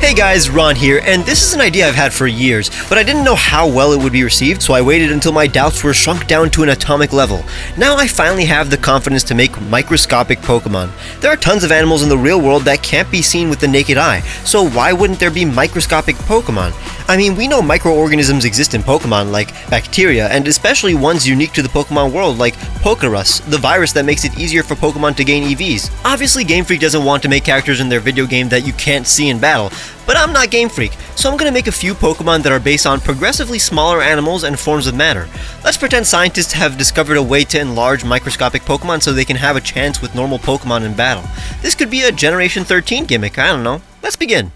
Hey guys, Ron here, and this is an idea I've had for years, but I didn't know how well it would be received, so I waited until my doubts were shrunk down to an atomic level. Now I finally have the confidence to make microscopic Pokémon. There are tons of animals in the real world that can't be seen with the naked eye, so why wouldn't there be microscopic Pokémon? I mean, we know microorganisms exist in Pokémon, like bacteria, and especially ones unique to the Pokémon world, like Pokerus, the virus that makes it easier for Pokémon to gain EVs. Obviously, Game Freak doesn't want to make characters in their video game that you can't see in battle, but I'm not Game Freak, so I'm gonna make a few Pokémon that are based on progressively smaller animals and forms of matter. Let's pretend scientists have discovered a way to enlarge microscopic Pokémon so they can have a chance with normal Pokémon in battle. This could be a Generation 13 gimmick, I don't know. Let's begin.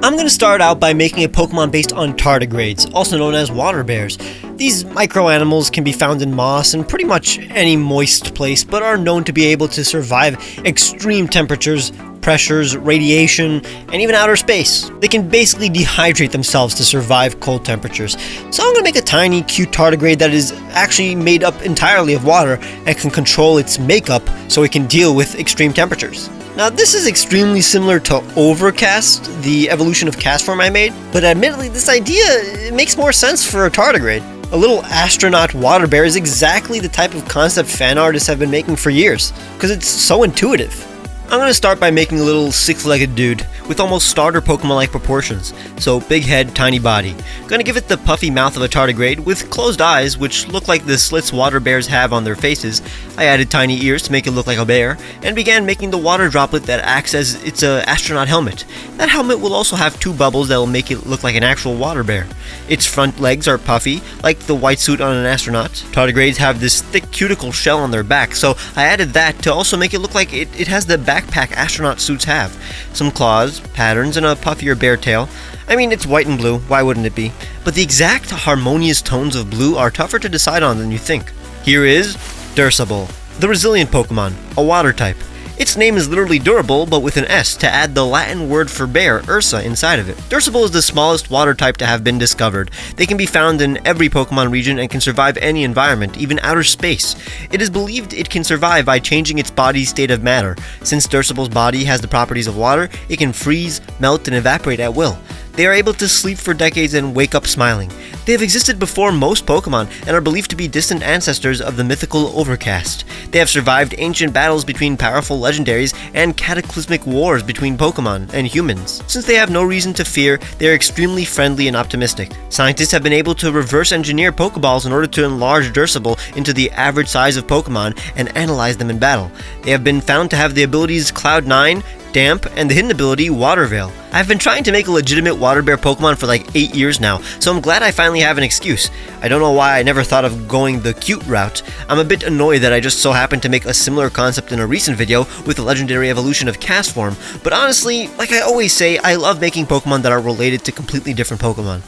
I'm going to start out by making a Pokémon based on Tardigrades, also known as water bears. These micro-animals can be found in moss and pretty much any moist place, but are known to be able to survive extreme temperatures, pressures, radiation, and even outer space. They can basically dehydrate themselves to survive cold temperatures. So I'm going to make a tiny, cute Tardigrade that is actually made up entirely of water and can control its makeup so it can deal with extreme temperatures. Now this is extremely similar to Overcast, the evolution of Castform I made, but admittedly this idea makes more sense for a Tardigrade. A little astronaut water bear is exactly the type of concept fan artists have been making for years, because it's so intuitive. I'm going to start by making a little six-legged dude with almost starter Pokemon-like proportions, so big head, tiny body. Gonna give it the puffy mouth of a Tardigrade with closed eyes which look like the slits water bears have on their faces. I added tiny ears to make it look like a bear, and began making the water droplet that acts as its astronaut helmet. That helmet will also have two bubbles that will make it look like an actual water bear. Its front legs are puffy, like the white suit on an astronaut. Tardigrades have this thick cuticle shell on their back, so I added that to also make it look like it has the backpack astronaut suits have. Some claws, patterns, and a puffier bear tail. I mean, it's white and blue, why wouldn't it be? But the exact harmonious tones of blue are tougher to decide on than you think. Here is Durable, the resilient Pokemon, a water type. Its name is literally durable, but with an S to add the Latin word for bear, Ursa, inside of it. Durable is the smallest water type to have been discovered. They can be found in every Pokemon region and can survive any environment, even outer space. It is believed it can survive by changing its body's state of matter. Since Durable's body has the properties of water, it can freeze, melt, and evaporate at will. They are able to sleep for decades and wake up smiling. They have existed before most Pokemon and are believed to be distant ancestors of the mythical Overcast. They have survived ancient battles between powerful legendaries and cataclysmic wars between Pokemon and humans. Since they have no reason to fear, they are extremely friendly and optimistic. Scientists have been able to reverse engineer Pokeballs in order to enlarge Durable into the average size of Pokemon and analyze them in battle. They have been found to have the abilities Cloud 9, Damp, and the hidden ability Water Veil. I've been trying to make a legitimate water bear Pokemon for like 8 years now, so I'm glad I finally have an excuse. I don't know why I never thought of going the cute route. I'm a bit annoyed that I just so happened to make a similar concept in a recent video with the legendary evolution of Castform, but honestly, like I always say, I love making Pokemon that are related to completely different Pokemon.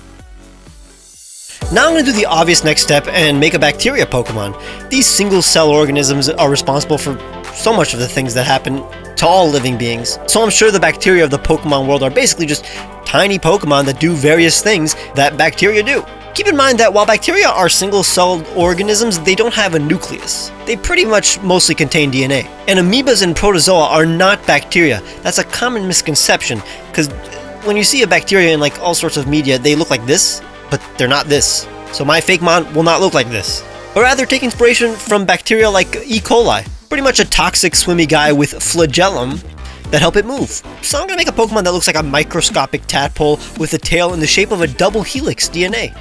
Now I'm going to do the obvious next step and make a bacteria Pokemon. These single-cell organisms are responsible for so much of the things that happen to all living beings. So I'm sure the bacteria of the Pokemon world are basically just tiny Pokemon that do various things that bacteria do. Keep in mind that while bacteria are single-celled organisms, they don't have a nucleus. They pretty much mostly contain DNA. And amoebas and protozoa are not bacteria. That's a common misconception, because when you see a bacteria in like all sorts of media, they look like this, but they're not this. So my fake mon will not look like this. Or rather take inspiration from bacteria like E. coli. Pretty much a toxic swimmy guy with flagellum that help it move. So I'm gonna make a Pokemon that looks like a microscopic tadpole with a tail in the shape of a double helix DNA.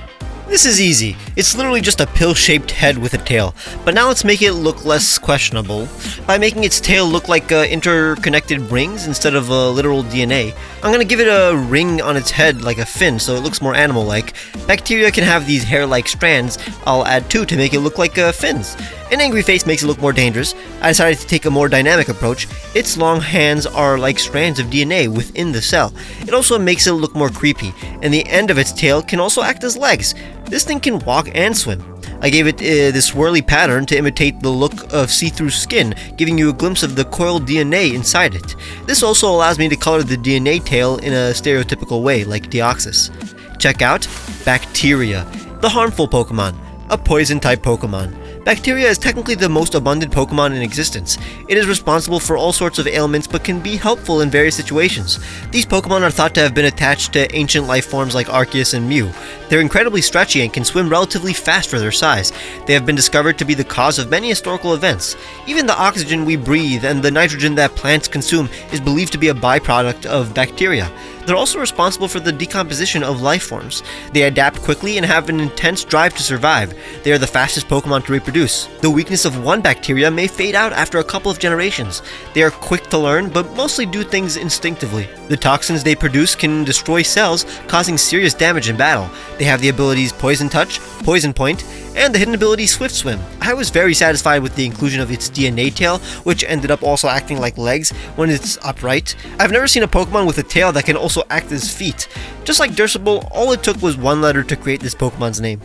This is easy. It's literally just a pill-shaped head with a tail. But now let's make it look less questionable by making its tail look like interconnected rings instead of literal DNA. I'm gonna give it a ring on its head like a fin so it looks more animal-like. Bacteria can have these hair-like strands. I'll add two to make it look like fins. An angry face makes it look more dangerous. I decided to take a more dynamic approach. Its long hands are like strands of DNA within the cell. It also makes it look more creepy, and the end of its tail can also act as legs. This thing can walk and swim. I gave it this swirly pattern to imitate the look of see-through skin, giving you a glimpse of the coiled DNA inside it. This also allows me to color the DNA tail in a stereotypical way, like Deoxys. Check out Bacteria, the harmful Pokemon, a poison-type Pokemon. Bacteria is technically the most abundant Pokemon in existence. It is responsible for all sorts of ailments but can be helpful in various situations. These Pokemon are thought to have been attached to ancient life forms like Arceus and Mew. They're incredibly stretchy and can swim relatively fast for their size. They have been discovered to be the cause of many historical events. Even the oxygen we breathe and the nitrogen that plants consume is believed to be a byproduct of bacteria. They're also responsible for the decomposition of life forms. They adapt quickly and have an intense drive to survive. They are the fastest Pokemon to reproduce. The weakness of one bacteria may fade out after a couple of generations. They are quick to learn, but mostly do things instinctively. The toxins they produce can destroy cells, causing serious damage in battle. They have the abilities Poison Touch, Poison Point, and the hidden ability Swift Swim. I was very satisfied with the inclusion of its DNA tail, which ended up also acting like legs when it's upright. I've never seen a Pokemon with a tail that can also act as feet. Just like Durable, all it took was one letter to create this Pokemon's name.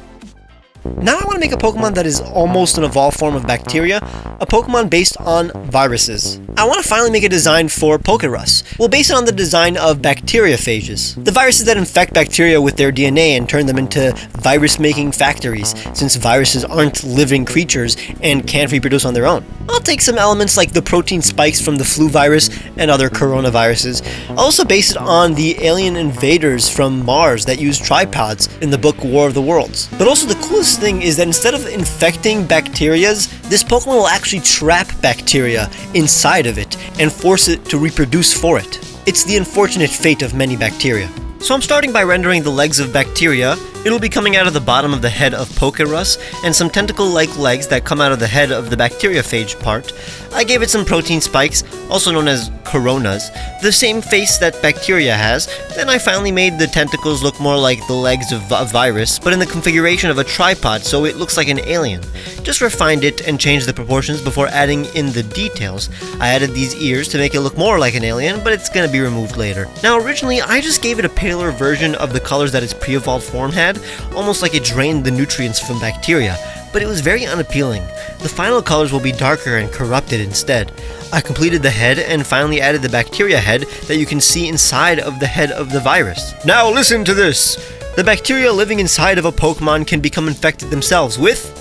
Now I want to make a Pokemon that is almost an evolved form of bacteria, a Pokemon based on viruses. I want to finally make a design for Pokerus. We'll base it on the design of bacteriophages, the viruses that infect bacteria with their DNA and turn them into virus-making factories, since viruses aren't living creatures and can't reproduce on their own. I'll take some elements like the protein spikes from the flu virus and other coronaviruses. I'll also base it on the alien invaders from Mars that use tripods in the book War of the Worlds. But also the coolest thing is that instead of infecting bacterias, this Pokemon will actually trap bacteria inside of it and force it to reproduce for it. It's the unfortunate fate of many bacteria. So I'm starting by rendering the legs of bacteria. It'll be coming out of the bottom of the head of Pokerus, and some tentacle-like legs that come out of the head of the bacteriophage part. I gave it some protein spikes, also known as coronas, the same face that bacteria has. Then I finally made the tentacles look more like the legs of a virus, but in the configuration of a tripod, so it looks like an alien. Just refined it and changed the proportions before adding in the details. I added these ears to make it look more like an alien, but it's gonna be removed later. Now originally, I just gave it a paler version of the colors that its pre-evolved form had, almost like it drained the nutrients from bacteria, but it was very unappealing. The final colors will be darker and corrupted instead. I completed the head and finally added the bacteria head that you can see inside of the head of the virus. Now listen to this! The bacteria living inside of a Pokemon can become infected themselves with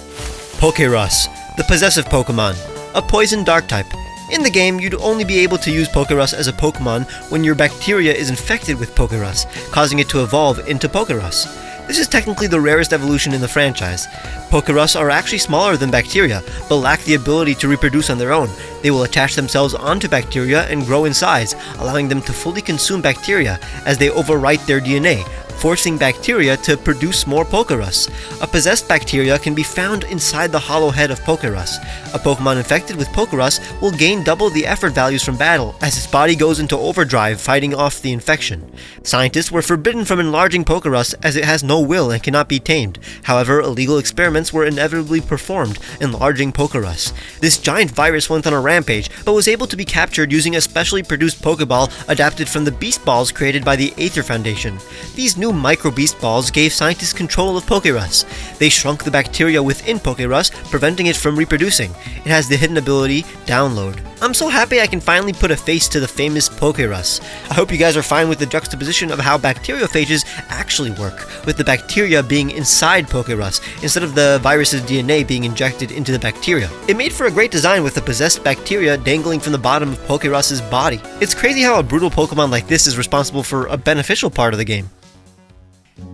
Pokerus, the possessive Pokemon, a poison dark type. In the game, you'd only be able to use Pokerus as a Pokemon when your bacteria is infected with Pokerus, causing it to evolve into Pokerus. This is technically the rarest evolution in the franchise. Pokerus are actually smaller than bacteria, but lack the ability to reproduce on their own. They will attach themselves onto bacteria and grow in size, allowing them to fully consume bacteria as they overwrite their DNA, forcing bacteria to produce more Pokerus. A possessed bacteria can be found inside the hollow head of Pokerus. A Pokemon infected with Pokerus will gain double the effort values from battle as its body goes into overdrive fighting off the infection. Scientists were forbidden from enlarging Pokerus as it has no will and cannot be tamed. However, illegal experiments were inevitably performed, enlarging Pokerus. This giant virus went on a rampage, but was able to be captured using a specially produced Pokeball adapted from the Beast Balls created by the Aether Foundation. These new micro Beast Balls gave scientists control of Pokerus. They shrunk the bacteria within Pokerus, preventing it from reproducing. It has the hidden ability Download. I'm so happy I can finally put a face to the famous Pokerus. I hope you guys are fine with the juxtaposition of how bacteriophages actually work, with the bacteria being inside Pokerus, instead of the virus's DNA being injected into the bacteria. It made for a great design with the possessed bacteria dangling from the bottom of Pokerus's body. It's crazy how a brutal Pokemon like this is responsible for a beneficial part of the game.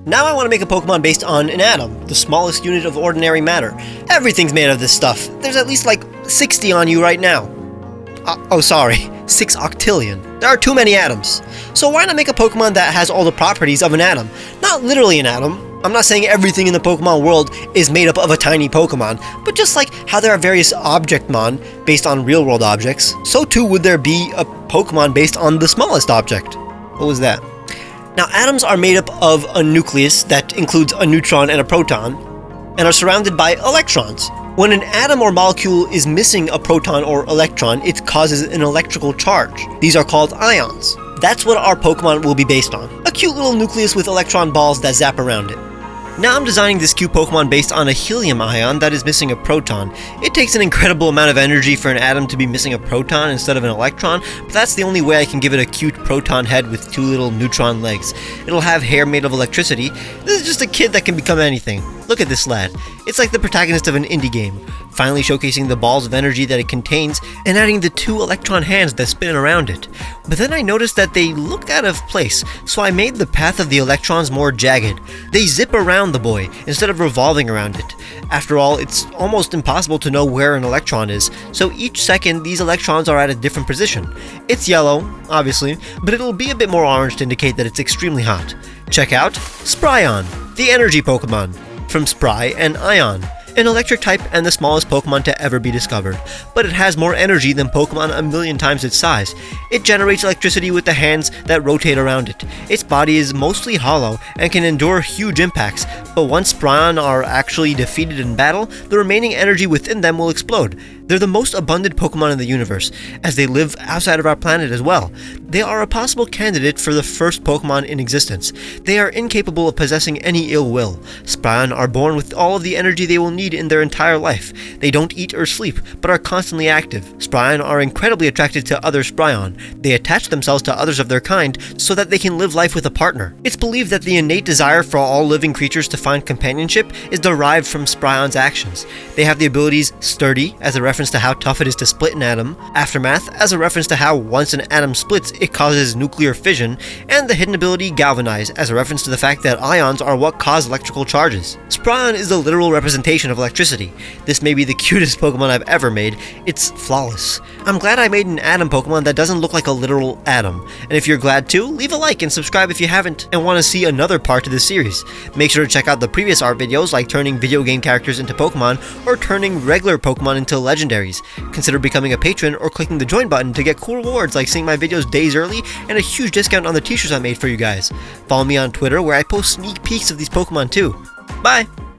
Now I want to make a Pokemon based on an atom, the smallest unit of ordinary matter. Everything's made of this stuff. There's at least like 60 on you right now. 6 octillion. There are too many atoms. So why not make a Pokemon that has all the properties of an atom? Not literally an atom. I'm not saying everything in the Pokemon world is made up of a tiny Pokemon, but just like how there are various Objectmon based on real-world objects, so too would there be a Pokemon based on the smallest object. What was that? Now, atoms are made up of a nucleus that includes a neutron and a proton, and are surrounded by electrons. When an atom or molecule is missing a proton or electron, it causes an electrical charge. These are called ions. That's what our Pokemon will be based on. A cute little nucleus with electron balls that zap around it. Now I'm designing this cute Pokemon based on a helium ion that is missing a proton. It takes an incredible amount of energy for an atom to be missing a proton instead of an electron, but that's the only way I can give it a cute proton head with 2 little neutron legs. It'll have hair made of electricity. This is just a kid that can become anything. Look at this lad. It's like the protagonist of an indie game, finally showcasing the balls of energy that it contains and adding the 2 electron hands that spin around it. But then I noticed that they looked out of place, so I made the path of the electrons more jagged. They zip around the boy instead of revolving around it. After all, it's almost impossible to know where an electron is, so each second these electrons are at a different position. It's yellow, obviously, but it'll be a bit more orange to indicate that it's extremely hot. Check out Spryon, the energy Pokemon, from Spry and Ion, an electric type and the smallest Pokemon to ever be discovered, but it has more energy than Pokemon a million times its size. It generates electricity with the hands that rotate around it. Its body is mostly hollow and can endure huge impacts, but once Spryon are actually defeated in battle, the remaining energy within them will explode. They're the most abundant Pokemon in the universe, as they live outside of our planet as well. They are a possible candidate for the first Pokemon in existence. They are incapable of possessing any ill will. Spryon are born with all of the energy they will need in their entire life. They don't eat or sleep, but are constantly active. Spryon are incredibly attracted to other Spryon. They attach themselves to others of their kind so that they can live life with a partner. It's believed that the innate desire for all living creatures to find companionship is derived from Spryon's actions. They have the abilities Sturdy, as a reference to how tough it is to split an atom, Aftermath, as a reference to how once an atom splits, it causes nuclear fission, and the hidden ability Galvanize, as a reference to the fact that ions are what cause electrical charges. Spryon is the literal representation of electricity. This may be the cutest Pokemon I've ever made. It's flawless. I'm glad I made an atom Pokemon that doesn't look like a literal atom. And if you're glad too, leave a like and subscribe if you haven't and want to see another part to this series. Make sure to check out the previous art videos like turning video game characters into Pokemon or turning regular Pokemon into legendaries. Consider becoming a patron or clicking the join button to get cool rewards like seeing my videos days early and a huge discount on the t-shirts I made for you guys. Follow me on Twitter where I post sneak peeks of these Pokemon too. Bye!